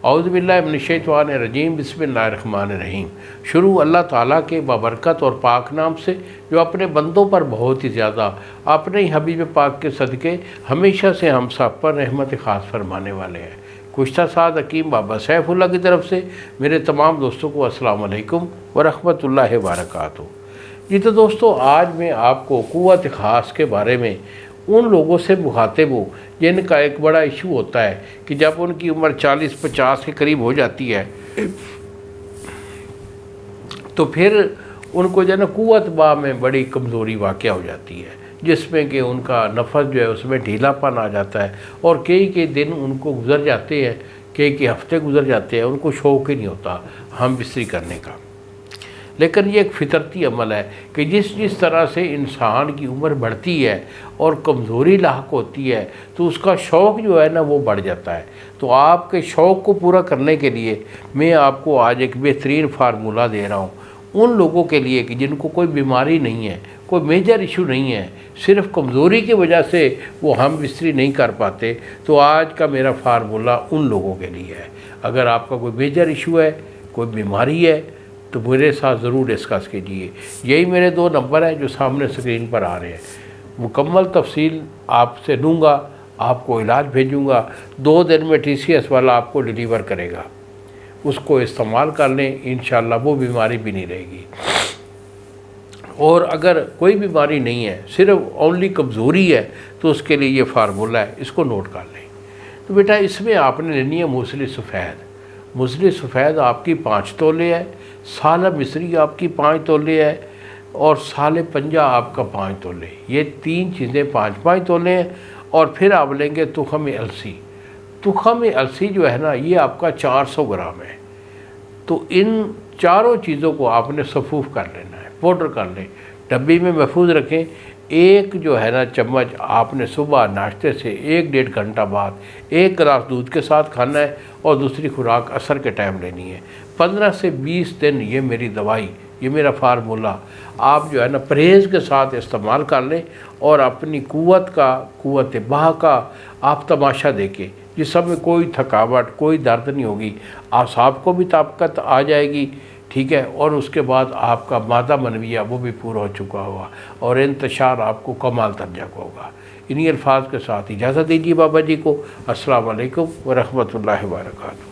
اعوذ باللہ من الشیطان الرجیم، بسم اللہ الرحمن الرحیم۔ شروع اللہ تعالیٰ کے بابرکت اور پاک نام سے جو اپنے بندوں پر بہت ہی زیادہ اپنے ہی حبیب پاک کے صدقے ہمیشہ سے ہم سب پر رحمت خاص فرمانے والے ہیں۔ گزشتہ ساتھ حکیم بابا سیف اللہ کی طرف سے میرے تمام دوستوں کو السلام علیکم ورحمۃ اللہ وبرکاتہ۔ جی تو دوستو، آج میں آپ کو قوت خاص کے بارے میں ان لوگوں سے مخاطب ہوں جن کا ایک بڑا ایشو ہوتا ہے کہ جب ان کی عمر 40-50 کے قریب ہو جاتی ہے تو پھر ان کو جو ہے نا قوت با میں بڑی کمزوری واقع ہو جاتی ہے، جس میں کہ ان کا نفس جو ہے اس میں ڈھیلا پن آ جاتا ہے اور کئی دن ان کو گزر جاتے ہیں، کئی ہفتے گزر جاتے ہیں، ان کو شوق ہی نہیں ہوتا ہم بستری کرنے کا۔ لیکن یہ ایک فطرتی عمل ہے کہ جس طرح سے انسان کی عمر بڑھتی ہے اور کمزوری لاحق ہوتی ہے تو اس کا شوق جو ہے نا وہ بڑھ جاتا ہے۔ تو آپ کے شوق کو پورا کرنے کے لیے میں آپ کو آج ایک بہترین فارمولہ دے رہا ہوں ان لوگوں کے لیے کہ جن کو کوئی بیماری نہیں ہے، کوئی میجر ایشو نہیں ہے، صرف کمزوری کی وجہ سے وہ ہم بستری نہیں کر پاتے۔ تو آج کا میرا فارمولہ ان لوگوں کے لیے ہے۔ اگر آپ کا کوئی میجر ایشو ہے، کوئی بیماری ہے، تو میرے ساتھ ضرور ڈسکس کیجیے۔ یہی میرے 2 نمبر ہیں جو سامنے اسکرین پر آ رہے ہیں۔ مکمل تفصیل آپ سے لوں گا، آپ کو علاج بھیجوں گا، 2 دن میں TCS والا آپ کو ڈیلیور کرے گا۔ اس کو استعمال کر لیں، انشاءاللہ وہ بیماری بھی نہیں رہے گی۔ اور اگر کوئی بیماری نہیں ہے، صرف اونلی کمزوری ہے، تو اس کے لیے یہ فارمولہ ہے، اس کو نوٹ کر لیں۔ تو بیٹا اس میں آپ نے لینی ہے موصلی سفید۔ موصلی سفید آپ کی 5 تولے ہے، سالہ مصری آپ کی 5 تولے ہے، اور سال پنجہ آپ کا 5 تولے۔ یہ 3 چیزیں 5-5 تولے ہیں۔ اور پھر آپ لیں گے تخم السی۔ تخم السی جو ہے نا یہ آپ کا 400 گرام ہے۔ تو ان چاروں چیزوں کو آپ نے صفوف کر لینا ہے، پاؤڈر کر لیں، ڈبی میں محفوظ رکھیں۔ ایک جو ہے نا چمچ آپ نے صبح ناشتے سے 1-1.5 گھنٹہ بعد 1 گلاس دودھ کے ساتھ کھانا ہے، اور دوسری خوراک عصر کے ٹائم لینی ہے۔ 15 سے 20 دن یہ میری دوائی، یہ میرا فارمولہ آپ جو ہے نا پرہیز کے ساتھ استعمال کر لیں، اور اپنی قوت باہ کا آپ تماشا دیکھیں۔ جسم میں کوئی تھکاوٹ، کوئی درد نہیں ہوگی، اعصاب کو بھی طاقت آ جائے گی، ٹھیک ہے، اور اس کے بعد آپ کا مادہ منویہ وہ بھی پورا ہو چکا ہوگا، اور انتشار آپ کو کمال درجہ کا ہوگا۔ انہی الفاظ کے ساتھ اجازت دیجیے بابا جی کو۔ السلام علیکم ورحمۃ اللہ وبرکاتہ۔